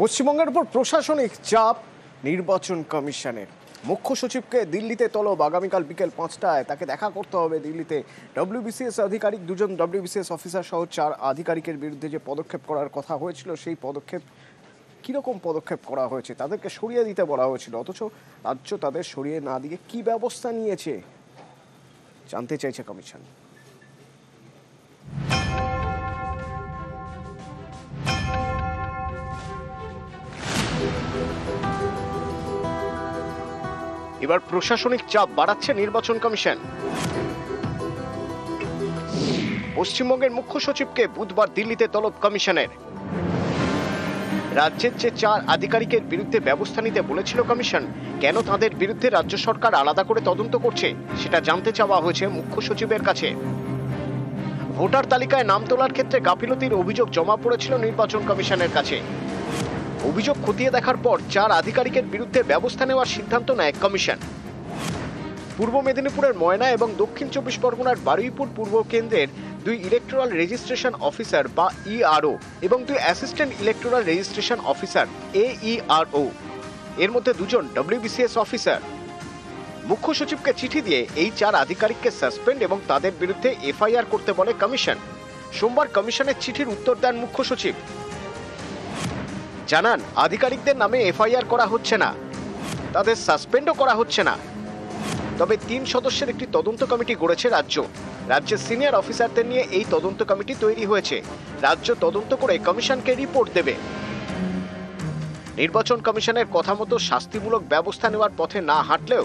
পশ্চিমবঙ্গের উপর প্রশাসনিক চাপ নির্বাচন কমিশনের। মুখ্য সচিবকে দিল্লিতে তলব। আগামীকাল বিকেল 5টায় তাকে দেখা করতে হবে দিল্লিতে। ডব্লিউবিসিএস আধিকারিক, দুজন ডব্লিউবিসিএস অফিসার সহ 4 আধিকারিকের বিরুদ্ধে যে পদক্ষেপ করার কথা হয়েছিল, সেই পদক্ষেপ কীরকম পদক্ষেপ করা হয়েছে? তাদেরকে সরিয়ে দিতে বলা হয়েছিল, অথচ রাজ্য তাদের সরিয়ে না দিয়ে কী ব্যবস্থা নিয়েছে জানতে চাইছে কমিশন। এবার প্রশাসনিক চাপ বাড়াচ্ছে নির্বাচন কমিশন। পশ্চিমবঙ্গের মুখ্য সচিবকে বুধবার দিল্লিতে তলব কমিশনের। রাজ্যের যে 4 আধিকারিকের বিরুদ্ধে ব্যবস্থা নিতে বলেছিল কমিশন, কেন তাদের বিরুদ্ধে রাজ্য সরকার আলাদা করে তদন্ত করছে সেটা জানতে চাওয়া হয়েছে মুখ্য সচিবের কাছে। ভোটার তালিকায় নাম তোলার ক্ষেত্রে গাফিলতির অভিযোগ জমা পড়েছিল নির্বাচন কমিশনের কাছে। অভিযোগ খতিয়ে দেখার পর 4 আধিকারিকের বিরুদ্ধে ব্যবস্থা নেওয়ার সিদ্ধান্ত নেয় কমিশন। পূর্ব মেদিনীপুরের ময়না এবং দক্ষিণ 24 পরগনার বারুইপুর পূর্ব কেন্দ্রের 2 ইলেকটোরাল রেজিস্ট্রেশন অফিসার বা ইআরও এবং 2 assistant electoral registration officer AERO, এর মধ্যে 2 জন ডব্লিউবিসিএস অফিসার। মুখ্য সচিবকে চিঠি দিয়ে এই 4 আধিকারিককে সাসপেন্ড এবং তাদের বিরুদ্ধে এফআইআর করতে বলে কমিশন। সোমবার কমিশনের চিঠির উত্তর দেন মুখ্য সচিব। জানান, আধিকারিকদের নামে এফআইআর করা হচ্ছে না, তাদের সাসপেন্ডও করা হচ্ছে না। তবে 3 সদস্যের একটি তদন্ত কমিটি গড়েছে রাজ্য। রাজ্যের সিনিয়র অফিসারদের নিয়ে এই তদন্ত কমিটি তৈরি হয়েছে। রাজ্য তদন্ত করে কমিশনকে রিপোর্ট দেবে। নির্বাচন কমিশনের কথা মতো শাস্তিমূলক ব্যবস্থা নেওয়ার পথে না হাঁটলেও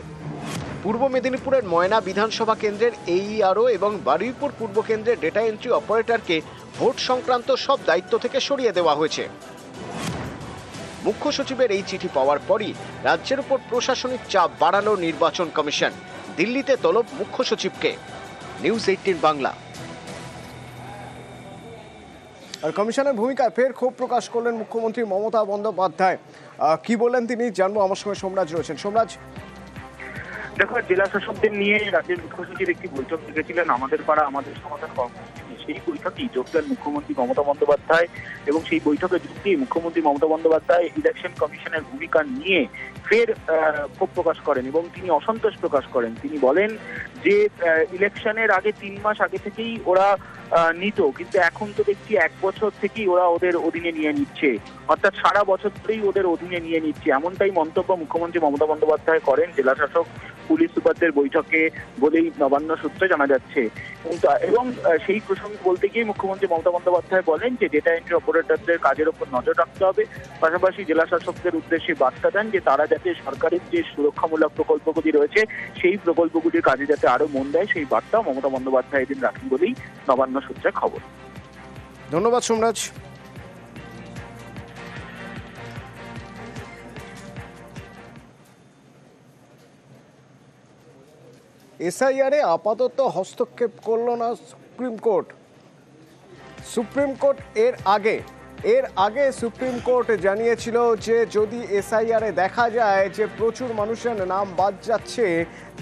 পূর্ব মেদিনীপুরের ময়না বিধানসভা কেন্দ্রের AERO এবং বারুইপুর পূর্ব কেন্দ্রের ডেটা এন্ট্রি অপারেটরকে ভোট সংক্রান্ত সব দায়িত্ব থেকে সরিয়ে দেওয়া হয়েছে। মুখ্য সচিবের এই চিঠি পাওয়ার পরই রাজ্যের উপর প্রশাসনিক চাপ বাড়ালো নির্বাচন কমিশন। দিল্লিতে তলব মুখ্য সচিবকে। নিউজ 18 বাংলা। আর কমিশনের ভূমিকায় ফের ক্ষোভ প্রকাশ করলেন মুখ্যমন্ত্রী মমতা বন্দ্যোপাধ্যায়। কি বললেন তিনি জানবো। আমার সঙ্গে সোমরাজ রয়েছেন। সোমরাজ, দেখো, জেলা শাসকদের নিয়ে রাজ্যের মুখ্য সচিব একটি বৈঠক ডেকেছিলেন আমাদের পাড়া আমাদের সমাধান কর্মসূচি। সেই বৈঠকেই যোগ দেন মুখ্যমন্ত্রী মমতা বন্দ্যোপাধ্যায় এবং সেই বৈঠকে যোগ দিয়ে মুখ্যমন্ত্রী মমতা বন্দ্যোপাধ্যায় ইলেকশন কমিশনের ভূমিকা নিয়ে ফের ক্ষোভ প্রকাশ করেন এবং তিনি অসন্তোষ প্রকাশ করেন। তিনি বলেন যে ইলেকশনের আগে 3 মাস আগে থেকেই ওরা নিত, কিন্তু এখন তো দেখছি 1 বছর থেকেই ওরা ওদের অধীনে নিয়ে নিচ্ছে, অর্থাৎ সারা বছর ধরেই ওদের অধীনে নিয়ে নিচ্ছে, এমনটাই মন্তব্য মুখ্যমন্ত্রী মমতা বন্দ্যোপাধ্যায় করেন জেলা শাসক পুলিশ সুপারদের বৈঠকে বলেই নবান্ন সূত্রে জানা যাচ্ছে। এবং সেই প্রসঙ্গে বলতে গিয়ে মুখ্যমন্ত্রী মমতা বন্দ্যোপাধ্যায় বলেন যে ডেটা এন্ট্রি অপারেটরদের কাজের উপর নজর রাখতে হবে। পাশাপাশি জেলা শাসকদের উদ্দেশ্যে বার্তা দেন যে তারা যাতে সরকারের যে সুরক্ষামূলক প্রকল্পগুলি রয়েছে সেই প্রকল্পগুলির কাজে যাতে আরো মন দেয়, সেই বার্তা মমতা বন্দ্যোপাধ্যায় এদিন রাখেন বলেই নবান্ন সূত্রে খবর। ধন্যবাদ সোমরাজ। এসআইআরে আপাতত হস্তক্ষেপ করল না সুপ্রিম কোর্ট। এর আগে সুপ্রিম কোর্ট জানিয়েছিল যে যদি এসআইআরে দেখা যায় যে প্রচুর মানুষের নাম বাদ যাচ্ছে,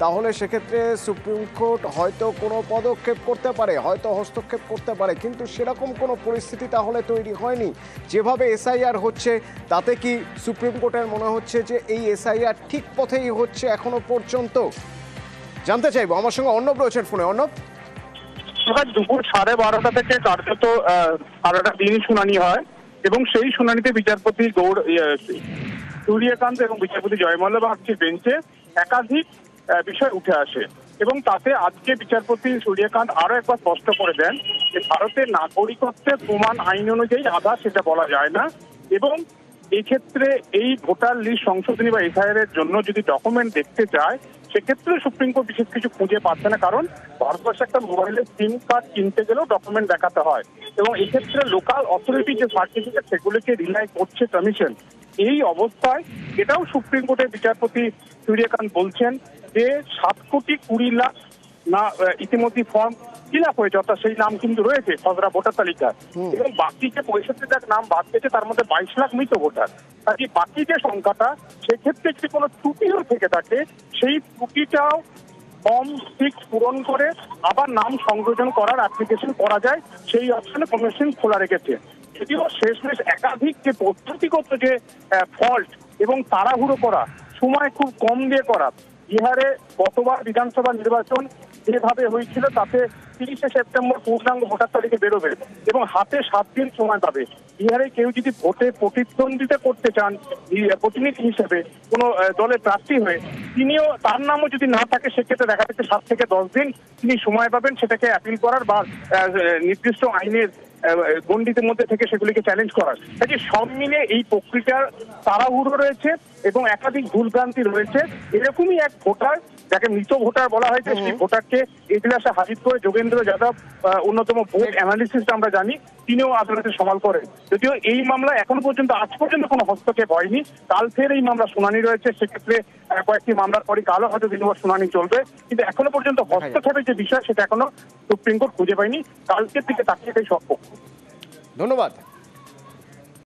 তাহলে সেক্ষেত্রে সুপ্রিম কোর্ট হয়তো কোনো পদক্ষেপ করতে পারে, হয়তো হস্তক্ষেপ করতে পারে। কিন্তু সেরকম কোনো পরিস্থিতি তাহলে তৈরি হয়নি। যেভাবে এসআইআর হচ্ছে তাতে কি সুপ্রিম কোর্টের মনে হচ্ছে যে এই এসআইআর ঠিক পথেই হচ্ছে এখনো পর্যন্ত? জানতে চাইবো। আমার সঙ্গে অর্ণব রয়েছেন ফোনে। অর্ণব, দুপুর 12:30 থেকে কার্যত সারাটা দিন শুনানি হয় এবং সেই শুনানিতে বিচারপতি সূর্যকান্ত এবং বিচারপতি জয়মাল্য বাগচির বেঞ্চে একাধিক বিষয় উঠে আসে এবং তাতে আজকে বিচারপতি সূর্যকান্ত আরো একবার স্পষ্ট করে দেন যে ভারতের নাগরিকত্বের প্রমাণ আইন অনুযায়ী আধার সেটা বলা যায় না এবং এক্ষেত্রে এই ভোটার লিস্ট সংশোধনী বা এসআইআর এর জন্য যদি ডকুমেন্ট দেখতে চায় সেক্ষেত্রে সুপ্রিম কোর্ট বিশেষ কিছু খুঁজে পাচ্ছে না, কারণ ভারতবর্ষে একটা মোবাইলের সিম কার্ড কিনতে গেলেও ডকুমেন্ট দেখাতে হয় এবং এক্ষেত্রে লোকাল অথরিটি যে সার্টিফিকেট সেগুলিকে রিলাই করছে কমিশন। এই অবস্থায় এটাও সুপ্রিম কোর্টের বিচারপতি সূর্যকান্ত বলছেন যে 7,20,00,000 না ইতিমধ্যে ফর্ম ফিল আপ হয়েছে, অর্থাৎ সেই নাম কিন্তু রয়েছে খসড়া ভোটার তালিকায় এবং বাকি যে 65,00,000 নাম বাদ গেছে তার মধ্যে 22 লাখ মৃত ভোটার। তাই বাকি যে সংখ্যাটা সেক্ষেত্রে যদি কোনো ত্রুটিও থেকে থাকে সেই ত্রুটিটাও ফর্ম 6 পূরণ করে আবার নাম সংযোজন করার অ্যাপ্লিকেশন করা যায়, সেই অপশনে কমিশন খোলা রেখেছে। যদিও শেষমেশ একাধিক যে পদ্ধতিগত যে ফল্ট এবং তাড়াহুড়ো করা, সময় খুব কম দিয়ে করা, বিহারে গতবার বিধানসভা নির্বাচন যেভাবে হয়েছিল তাতে 30শে সেপ্টেম্বর পূর্ণাঙ্গ ভোটার তালিকা বেরোবে এবং হাতে 7 দিন সময় পাবে। বিহারে কেউ যদি ভোটে প্রতিদ্বন্দ্বিতা করতে চান প্রতিনিধি হিসেবে কোনো দলের প্রার্থী হয়ে, তিনিও তার নামও যদি না থাকে সেক্ষেত্রে দেখা যাচ্ছে 7 থেকে 10 দিন তিনি সময় পাবেন সেটাকে অ্যাপিল করার বা নির্দিষ্ট আইনের গণ্ডিতের মধ্যে থেকে সেগুলিকে চ্যালেঞ্জ করার। কাজে সব মিলে এই প্রক্রিয়ার তাড়াহুড়ো রয়েছে এবং একাধিক ভুলভ্রান্তি রয়েছে। এরকমই এক ভোটার যাকে মৃত ভোটার বলা হয়েছে, সেই ভোটারকে এজলাসে হাজির করে যোগেন্দ্র যাদব, অন্যতম ভোট অ্যানালিসিস্ট আমরা জানি, তিনিও আদালতে সওয়াল করেন। যদিও এই মামলা এখনো পর্যন্ত আজ পর্যন্ত কোনো হস্তক্ষেপ হয়নি। কাল ফের এই মামলা শুনানি রয়েছে, সেক্ষেত্রে কয়েকটি মামলার পরে কালও হয়তো দিনভর শুনানি চলবে, কিন্তু এখনো পর্যন্ত হস্তক্ষেপের যে বিষয় সেটা এখনো সুপ্রিম কোর্ট খুঁজে পায়নি। কালকের দিকে তাকিয়ে সব পক্ষ। ধন্যবাদ।